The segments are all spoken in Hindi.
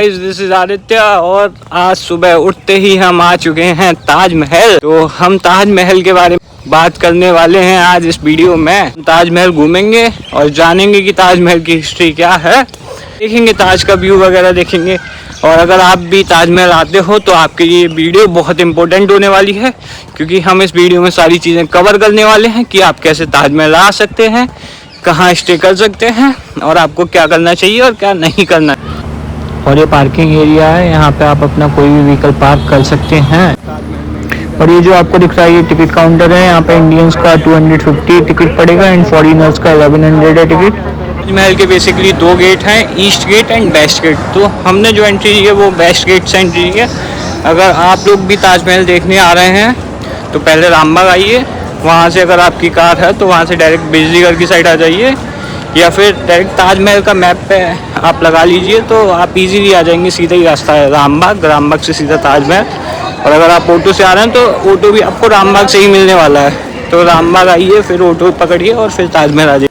दिस इज आदित्य और आज सुबह उठते ही हम आ चुके हैं ताजमहल। तो हम ताजमहल के बारे में बात करने वाले हैं आज इस वीडियो में। ताजमहल घूमेंगे और जानेंगे कि ताजमहल की हिस्ट्री क्या है, देखेंगे ताज का व्यू वगैरह देखेंगे। और अगर आप भी ताजमहल आते हो तो आपके लिए वीडियो बहुत इंपॉर्टेंट होने वाली है, क्योंकि हम इस वीडियो में सारी चीज़ें कवर करने वाले हैं कि आप कैसे ताजमहल आ सकते हैं, कहाँ स्टे कर सकते हैं और आपको क्या करना चाहिए और क्या नहीं करना है। और ये पार्किंग एरिया है, यहाँ पे आप अपना कोई भी व्हीकल पार्क कर सकते हैं। और ये जो आपको दिख रहा है ये टिकट काउंटर है। यहाँ पे इंडियंस का 250 टिकट पड़ेगा एंड फॉरेनर्स का 1100 है टिकट। ताजमहल के बेसिकली दो गेट हैं, east gate and waste gate. तो हमने जो एंट्री ली है वो वेस्ट गेट से एंट्री ली है। अगर आप लोग भी ताजमहल देखने आ रहे हैं तो पहले रामबाग आइए, वहाँ से अगर आपकी कार है तो वहाँ से डायरेक्ट बिजलीगढ़ की साइड आ जाइए, या फिर डायरेक्ट ताजमहल का मैप पे आप लगा लीजिए तो आप इजीली आ जाएंगे। सीधा ही रास्ता है रामबाग से सीधा ताजमहल। और अगर आप ऑटो से आ रहे हैं तो ऑटो भी आपको रामबाग से ही मिलने वाला है। तो रामबाग आइए, फिर ऑटो पकड़िए और फिर ताजमहल आ जाइए।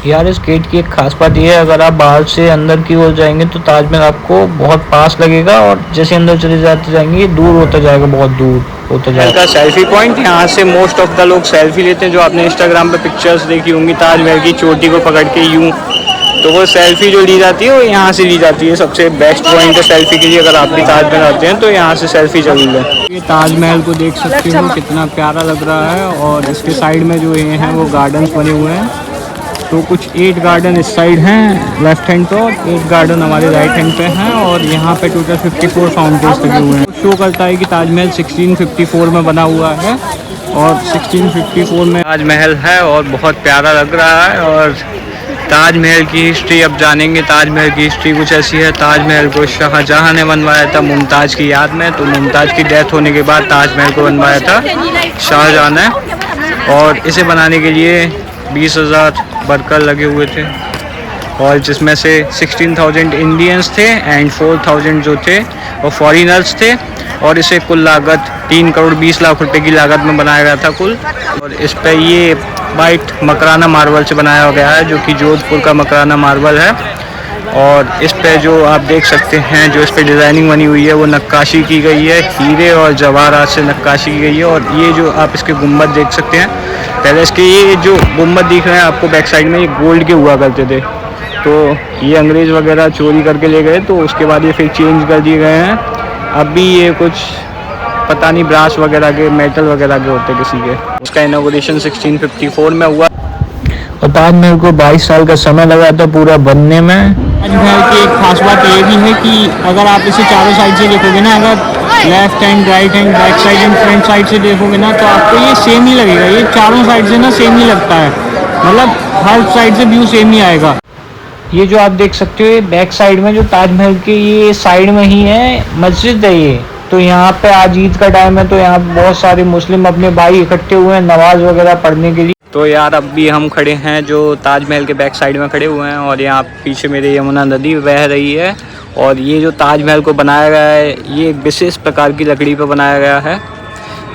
यार इस गेट की एक खास बात यह है, अगर आप बाहर से अंदर की ओर जाएंगे तो ताजमहल आपको बहुत पास लगेगा और जैसे अंदर चले जाते जाएंगे दूर होता जाएगा, बहुत दूर होता जाएगा। सेल्फी पॉइंट, यहाँ से मोस्ट ऑफ द लोग सेल्फी लेते हैं। जो आपने इंस्टाग्राम पे पिक्चर्स देखी होंगी ताजमहल की चोटी को पकड़ के यूँ, तो वो सेल्फी जो ली जाती है वो यहाँ से ली जाती है। सबसे बेस्ट पॉइंट है सेल्फी के लिए। अगर आप भी ताजमहल आते हैं तो यहाँ से सेल्फी जरूर लें। ये ताजमहल को देख सकते हो कितना प्यारा लग रहा है। और इसके साइड में जो ये हैं वो गार्डन्स बने हुए हैं। तो कुछ 8 गार्डन इस साइड हैं लेफ्ट हैंड पे और 8 गार्डन हमारे राइट हैंड पे हैं। और यहाँ पे टोटल 54 फाउंटेन्स लगे हुए हैं। शो करता है कि ताजमहल 1654 में बना हुआ है और 1654 में ताजमहल है और बहुत प्यारा लग रहा है। और ताजमहल की हिस्ट्री अब जानेंगे। ताजमहल की हिस्ट्री कुछ ऐसी है, ताजमहल को शाहजहां ने बनवाया था मुमताज़ की याद में। तो मुमताज़ की डेथ होने के बाद ताजमहल को बनवाया था शाहजहां ने। और इसे बनाने के लिए 20,000 वर्कर लगे हुए थे, और जिसमें से 16,000 इंडियंस थे एंड 4,000 जो थे वो फॉरेनर्स थे। और इसे कुल लागत 3 करोड़ 20 लाख रुपए की लागत में बनाया गया था कुल। और इस पर ये वाइट मकराना मार्बल से बनाया गया है, जो कि जोधपुर का मकराना मार्बल है। और इस पे जो आप देख सकते हैं, जो इस पे डिज़ाइनिंग बनी हुई है वो नक्काशी की गई है, हीरे और जवाहरात से नक्काशी की गई है। और ये जो आप इसके गुंबद देख सकते हैं, पहले इसके ये जो गुंबद दिख रहे हैं आपको बैक साइड में, ये गोल्ड के हुआ करते थे। तो ये अंग्रेज़ वगैरह चोरी करके ले गए, तो उसके बाद ये फिर चेंज कर दिए गए हैं। अभी ये कुछ पता नहीं ब्रास वगैरह के, मेटल वगैरह के होते किसी के। उसका इनॉग्रेशन 1654 में हुआ। और ताजमहल को 22 साल का समय लगा था पूरा बनने में। ताजमहल की एक खास बात ये भी है कि अगर आप इसे चारों साइड से देखोगे ना, अगर left hand, right hand, back side and front side से देखोगे ना, तो आपको ये सेम ही लगेगा। ये चारों साइड से ना सेम ही लगता है, मतलब हर साइड से व्यू सेम ही आएगा। ये जो आप देख सकते हो ये बैक साइड में जो ताजमहल के ये साइड में ही है मस्जिद है ये। तो यहाँ पे आज ईद का टाइम है तो यहाँ बहुत सारे मुस्लिम अपने भाई इकट्ठे हुए हैं नमाज वगैरह पढ़ने के लिए। तो यार अब भी हम खड़े हैं जो ताजमहल के बैक साइड में खड़े हुए हैं, और यहाँ पीछे मेरे यमुना नदी बह रही है। और ये जो ताजमहल को बनाया गया है ये एक विशेष प्रकार की लकड़ी पर बनाया गया है,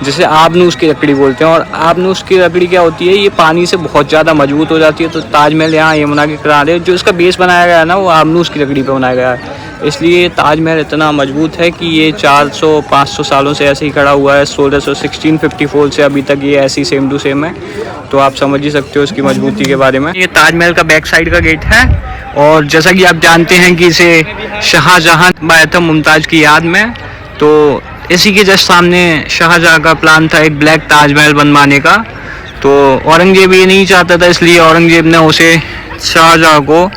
जिसे आबनूस की लकड़ी बोलते हैं। और आबनूस की लकड़ी क्या होती है, ये पानी से बहुत ज़्यादा मजबूत हो जाती है। तो ताजमहल यहाँ यमुना के किनारे जो इसका बेस बनाया गया है ना, वो आबनूस की लकड़ी पर बनाया गया है। इसलिए ताजमहल इतना मजबूत है कि ये 400-500 सालों से ऐसे ही खड़ा हुआ है। 1654 से अभी तक ये ऐसी सेम टू सेम है। तो आप समझ ही सकते हो इसकी मजबूती के बारे में। ये ताजमहल का बैक साइड का गेट है। और जैसा कि आप जानते हैं कि इसे शाहजहां बनाया था मुमताज़ की याद में। तो इसी के जस्ट सामने शाहजहां का प्लान था एक ब्लैक ताजमहल बनवाने का। तो औरंगजेब ये नहीं चाहता था, इसलिए औरंगजेब ने उसे शाहजहां को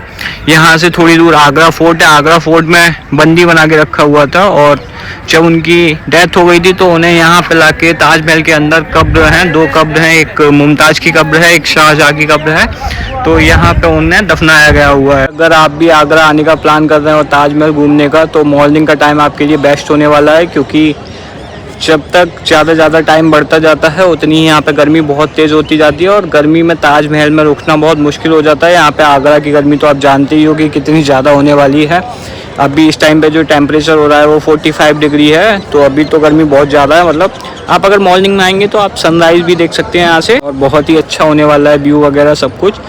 यहाँ से थोड़ी दूर आगरा फोर्ट है, आगरा फोर्ट में बंदी बना के रखा हुआ था। और जब उनकी डेथ हो गई थी तो उन्हें यहाँ पे लाके ताजमहल के अंदर कब्र हैं, 2 कब्र हैं, एक मुमताज़ की कब्र है, एक शाहजहां की कब्र है। तो यहाँ पे उन्हें दफनाया गया हुआ है। अगर आप भी आगरा आने का प्लान कर रहे हो ताजमहल घूमने का, तो मॉर्निंग का टाइम आपके लिए बेस्ट होने वाला है, क्योंकि जब तक ज़्यादा टाइम बढ़ता जाता है उतनी ही यहाँ पे गर्मी बहुत तेज़ होती जाती है। और गर्मी में ताजमहल में रुकना बहुत मुश्किल हो जाता है। यहाँ पे आगरा की गर्मी तो आप जानते ही हो कि कितनी ज़्यादा होने वाली है। अभी इस टाइम पे जो टेम्परेचर हो रहा है वो 45 डिग्री है। तो अभी तो गर्मी बहुत ज़्यादा है। मतलब आप अगर मॉर्निंग में आएंगे तो आप सनराइज़ भी देख सकते हैं यहाँ से, और बहुत ही अच्छा होने वाला है व्यू वगैरह सब कुछ।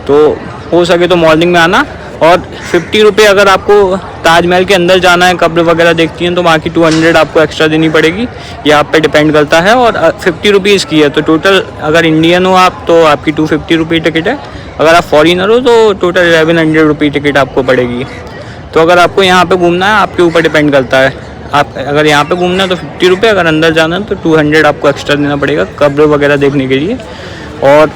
तो हो सके तो मॉर्निंग में आना। और 50 रुपये अगर आपको ताजमहल के अंदर जाना है, कब्र वगैरह देखती हैं, तो वहाँ की 200 आपको एक्स्ट्रा देनी पड़ेगी। ये आप पे डिपेंड करता है। और 50 रुपीज़ की है, तो टोटल अगर इंडियन हो आप तो आपकी 250 रुपये टिकट है। अगर आप फॉरेनर हो तो टोटल 1100 रुपये टिकट आपको पड़ेगी। तो अगर आपको यहाँ पे घूमना है, आपके ऊपर डिपेंड करता है। आप अगर यहाँ पे घूमना है तो 50 रुपये, अगर अंदर जाना है तो 200 आपको एक्स्ट्रा देना पड़ेगा कब्र वगैरह देखने के लिए। और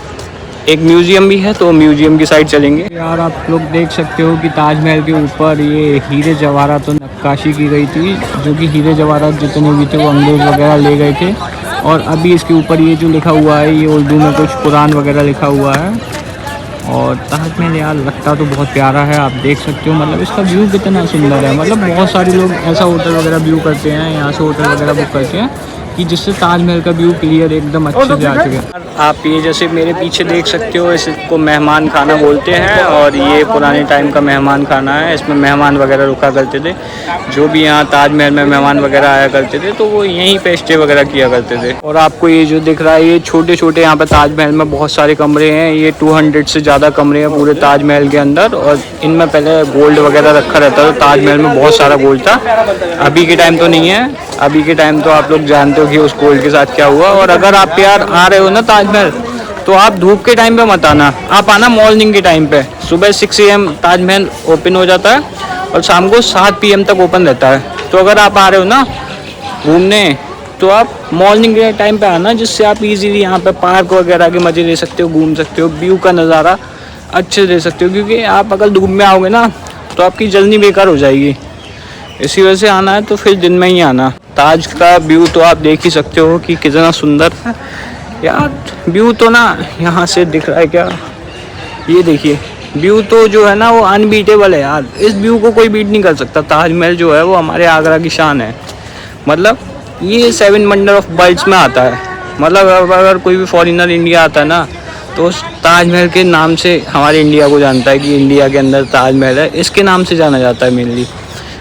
एक म्यूज़ियम भी है, तो म्यूज़ियम की साइड चलेंगे। यार आप लोग देख सकते हो कि ताजमहल के ऊपर ये हीरे जवाहरात तो नक्काशी की गई थी, जो कि हीरे जवाहरात जितने भी थे वो अंग्रेज़ वगैरह ले गए थे। और अभी इसके ऊपर ये जो लिखा हुआ है, ये उर्दू में कुछ कुरान वगैरह लिखा हुआ है। और ताजमहल यार लगता तो बहुत प्यारा है, आप देख सकते हो। मतलब इसका व्यू कितना सुंदर है। मतलब बहुत सारे लोग ऐसा होटल वगैरह व्यू करते हैं, यहाँ से होटल वगैरह बुक करते हैं कि जिससे ताजमहल का व्यू क्लियर एकदम अच्छे से आ सके। आप ये जैसे मेरे पीछे देख सकते हो, इसको मेहमान खाना बोलते हैं। और ये पुराने टाइम का मेहमान खाना है। इसमें मेहमान वगैरह रुका करते थे, जो भी यहाँ ताजमहल में मेहमान वगैरह आया करते थे तो वो यहीं पे स्टे वगैरह किया करते थे। और आपको ये जो दिख रहा है, ये छोटे छोटे यहाँ पे ताजमहल में बहुत सारे कमरे हैं। ये 200 से ज़्यादा कमरे हैं पूरे ताजमहल के अंदर। और इनमें पहले गोल्ड वगैरह रखा रहता था, ताजमहल में बहुत सारा गोल्ड था। अभी के टाइम तो नहीं है, अभी के टाइम तो आप लोग जानते हो कि उस गोल्ड के साथ क्या हुआ। और अगर आप यार आ रहे हो ना ताजमहल, तो आप धूप के टाइम पे मत आना, आप आना मॉर्निंग के टाइम पे। सुबह 6 AM ताजमहल ओपन हो जाता है और शाम को 7 PM तक ओपन रहता है। तो अगर आप आ रहे हो ना घूमने, तो आप मॉर्निंग के टाइम पे आना, जिससे आप इजीली यहाँ पे पार्क वगैरह के मज़े ले सकते हो, घूम सकते हो, व्यू का नज़ारा अच्छे से ले सकते हो। क्योंकि आप अगर धूप में आओगे ना तो आपकी जर्नी बेकार हो जाएगी। इसी वजह से आना है तो फिर दिन में ही आना। ताज का व्यू तो आप देख ही सकते हो कि कितना सुंदर है यार। व्यू तो ना यहाँ से दिख रहा है क्या, ये देखिए व्यू तो जो है ना वो अनबीटेबल है यार। इस व्यू को कोई बीट नहीं कर सकता। ताजमहल जो है वो हमारे आगरा की शान है। मतलब ये 7 वंडर ऑफ वर्ल्ड्स में आता है। मतलब अगर कोई भी फॉरेनर इंडिया आता है ना, तो उस ताजमहल के नाम से हमारे इंडिया को जानता है कि इंडिया के अंदर ताजमहल है, इसके नाम से जाना जाता है मेनली।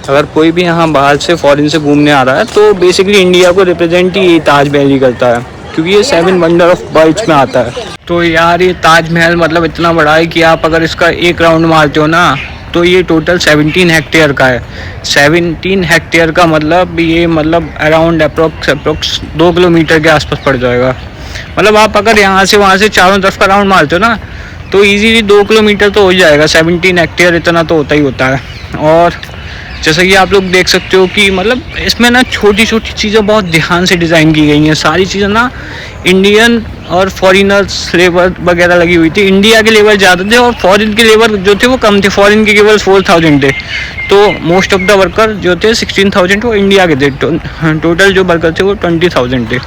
अगर कोई भी यहाँ बाहर से फॉरेन से घूमने आ रहा है तो बेसिकली इंडिया को रिप्रेजेंट ही ताजमहल ही करता है, क्योंकि ये 7 वंडर ऑफ वर्ल्ड्स में आता है। तो यार ये ताजमहल मतलब इतना बड़ा है कि आप अगर इसका एक राउंड मारते हो ना, तो ये टोटल 17 हेक्टेयर का है। 17 हेक्टेयर का मतलब ये मतलब अराउंड अप्रोक्स 2 किलोमीटर के आसपास पड़ जाएगा। मतलब आप अगर यहाँ से वहाँ से चारों तरफ का राउंड मारते हो ना, तो इजीली 2 किलोमीटर तो हो जाएगा। 17 हेक्टेयर इतना तो होता ही होता है। और जैसा कि आप लोग देख सकते हो कि मतलब इसमें ना छोटी छोटी चीज़ें बहुत ध्यान से डिज़ाइन की गई हैं। सारी चीज़ें ना इंडियन और फॉरेनर्स लेबर वगैरह लगी हुई थी। इंडिया के लेबर ज़्यादा थे और फॉरेन के लेबर जो थे वो कम थे। फॉरेन के केवल 4000 थे, तो मोस्ट ऑफ द वर्कर जो थे 16,000 वो इंडिया के थे। टोटल जो वर्कर थे वो 20,000 थे।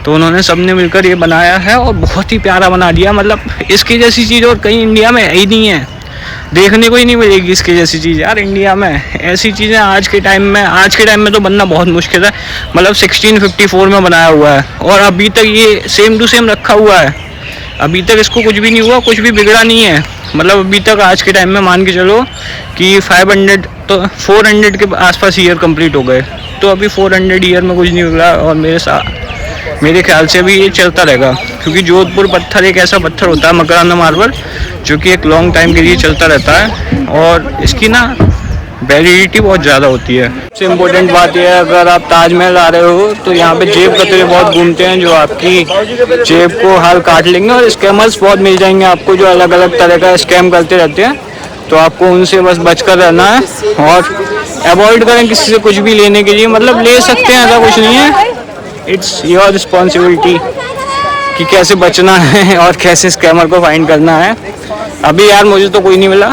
तो उन्होंने सबने मिलकर ये बनाया है और बहुत ही प्यारा बना दिया। मतलब इसकी जैसी चीज़ और कहीं इंडिया में है ही नहीं है, देखने को ही नहीं मिलेगी इसकी जैसी चीज़ यार इंडिया में। ऐसी चीज़ें आज के टाइम में तो बनना बहुत मुश्किल है। मतलब 1654 में बनाया हुआ है और अभी तक ये सेम टू सेम रखा हुआ है। अभी तक इसको कुछ भी नहीं हुआ, कुछ भी बिगड़ा नहीं है। मतलब अभी तक आज के टाइम में मान के चलो कि 500 तो 400 के आसपास ईयर कंप्लीट हो गए, तो अभी 400 ईयर में कुछ नहीं बिगड़ा। और मेरे ख्याल से अभी ये चलता रहेगा, क्योंकि जोधपुर पत्थर एक ऐसा पत्थर होता है, मकराना मार्बल, जो कि एक लॉन्ग टाइम के लिए चलता रहता है और इसकी ना वैलिडिटी बहुत ज़्यादा होती है। सबसे इम्पोर्टेंट बात यह है, अगर आप ताजमहल आ रहे हो तो यहाँ पे जेब कतरे बहुत घूमते हैं, जो आपकी जेब को हाल काट लेंगे। और स्कैमर्स बहुत मिल जाएंगे आपको, जो अलग अलग तरह का स्कैम करते रहते हैं। तो आपको उनसे बस बचकर रहना है और अवॉइड करें किसी से कुछ भी लेने के लिए। मतलब ले सकते हैं, ऐसा कुछ नहीं है, इट्स योर रिस्पॉन्सिबिलिटी कि कैसे बचना है और कैसे स्कैमर को फाइंड करना है। अभी यार मुझे तो कोई नहीं मिला,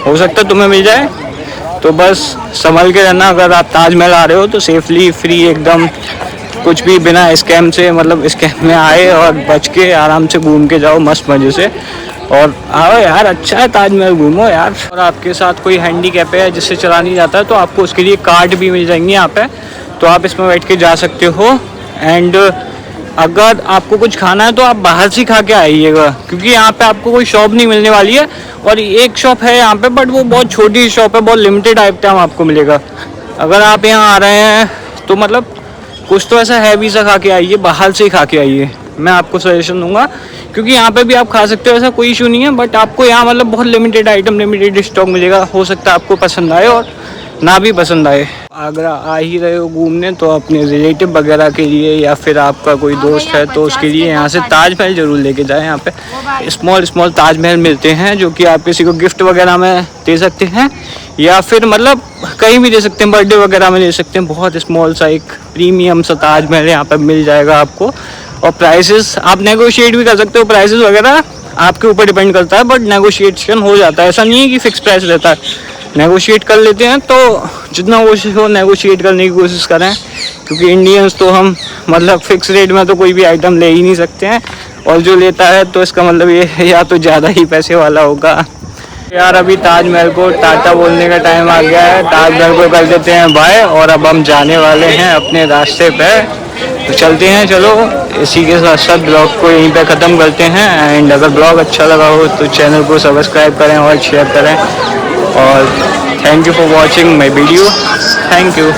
हो सकता है तुम्हें मिल जाए, तो बस संभल के रहना। अगर आप ताजमहल आ रहे हो तो सेफली फ्री एकदम, कुछ भी बिना स्कैम से, मतलब स्कैम में आए और बच के आराम से घूम के जाओ मस्त मज़े से। और आओ यार, अच्छा है ताजमहल, घूमो यार। और आपके साथ कोई हैंडीकैप है जिससे चला नहीं जाता है, तो आपको उसके लिए कार्ड भी मिल जाएंगे यहाँ पे, तो आप इसमें बैठ के जा सकते हो। एंड अगर आपको कुछ खाना है तो आप बाहर से खा के आइएगा, क्योंकि यहाँ पे आपको कोई शॉप नहीं मिलने वाली है। और एक शॉप है यहाँ पे, बट वो बहुत छोटी शॉप है, बहुत लिमिटेड आइटम आपको मिलेगा। अगर आप यहाँ आ रहे हैं तो मतलब कुछ तो ऐसा हैवी सा खा के आइए, बाहर से ही खा के आइए। मैं आपको सजेशन दूंगा, क्योंकि यहाँ पे भी आप खा सकते हो, ऐसा कोई इशू नहीं है। बट आपको यहाँ मतलब बहुत लिमिटेड आइटम, लिमिटेड स्टॉक मिलेगा। हो सकता है आपको पसंद आए और ना भी पसंद आए। आगरा आ ही रहे हो घूमने तो अपने रिलेटिव वगैरह के लिए या फिर आपका कोई दोस्त है तो उसके लिए यहाँ से ताजमहल ज़रूर लेके जाएं। यहाँ पे स्मॉल ताजमहल मिलते हैं जो कि आप किसी को गिफ्ट वगैरह में दे सकते हैं या फिर मतलब कहीं भी दे सकते हैं, बर्थडे वगैरह में दे सकते हैं। बहुत स्मॉल सा एक प्रीमियम सा ताजमहल यहाँ पर मिल जाएगा आपको। और प्राइसेस आप नेगोशिएट भी कर सकते हो, प्राइसेस वगैरह आपके ऊपर डिपेंड करता है, बट नेगोशिएशन हो जाता है। ऐसा नहीं है कि फिक्स प्राइस रहता है, नेगोशिएट कर लेते हैं। तो जितना कोशिश हो नेगोशिएट करने की कोशिश करें, क्योंकि इंडियंस तो हम मतलब फिक्स रेट में तो कोई भी आइटम ले ही नहीं सकते हैं, और जो लेता है तो इसका मतलब ये या तो ज़्यादा ही पैसे वाला होगा। यार अभी ताजमहल को टाटा बोलने का टाइम आ गया है, ताजमहल को कर देते हैं बाय, और अब हम जाने वाले हैं अपने रास्ते पे। तो चलते हैं, चलो इसी के साथ साथ ब्लॉग को यहीं पे ख़त्म करते हैं। एंड अगर ब्लॉग अच्छा लगा हो तो चैनल को सब्सक्राइब करें और शेयर करें, और thank you for watching my video. Thank you.